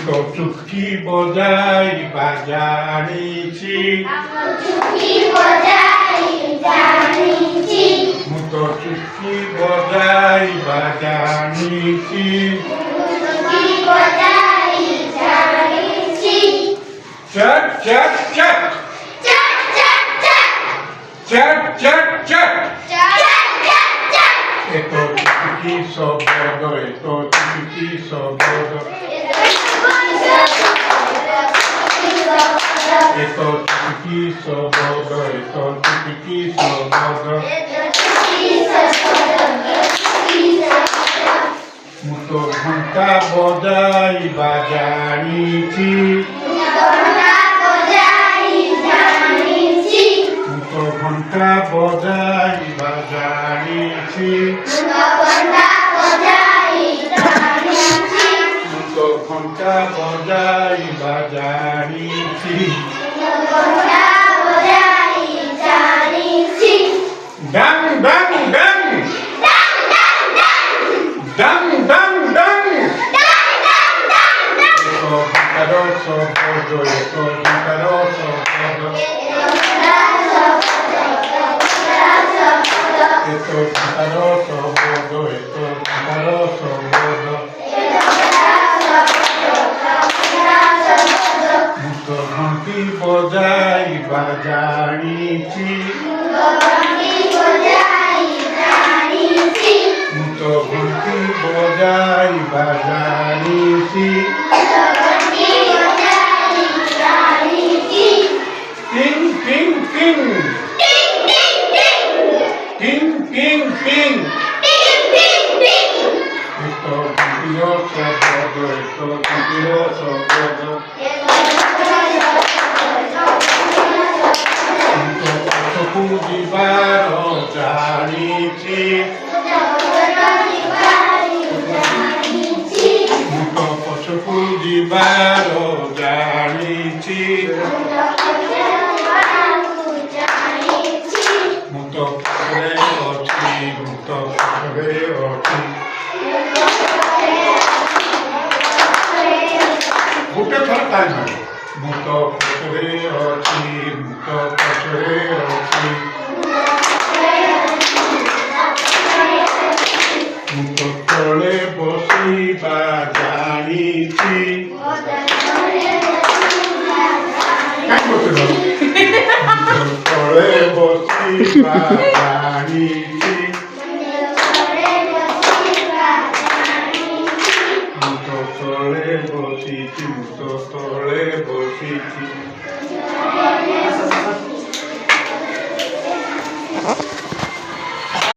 তো চুটকি বজাই বাজানিছি মুতো চুটকি বজাই বাজানিছি চক চক চক চক চক চক এতো চুটকি শব্দ এতো চুটকি শব্দ এতো চুটকি শব্দ এতো চুটকি শব্দ মুতো ঘন্টা বজাই বাজানিছি মুতো ঘন্টা বজাই বাজানিছি মুতো ঘন্টা বজাই বাজানিছি ডাং ডাং ডাং ডাং ডাং ডাং এতো ঘন্টার শব্দ এতো ঘন্টার শব্দ এতো ঘন্টার শব্দ এতো ঘন্টার শব্দ মুতো ঘন্টি বজাই বাজানিছি মুতো ঘন্টি বজাই বাজানিছি টিং টিং টিং টিং টিং টিং এতো ঘন্টির শব্দ এতো ঘন্টির শব্দ মুতো পছকু দিবার জানিছি মুতো পছকু দিবার জানিছি মুতো পাখরে অছি মুতো পাখরে অছি গোটে থর টাইম হবে মুতো পাখরে অছি মুতো পাখরে অছি মুতো তলে বসিবা জানিছি কাই বসে মুতো তলে বসিবা জানিছি মুতো তলে বসিছি মুতো তলে বসিছি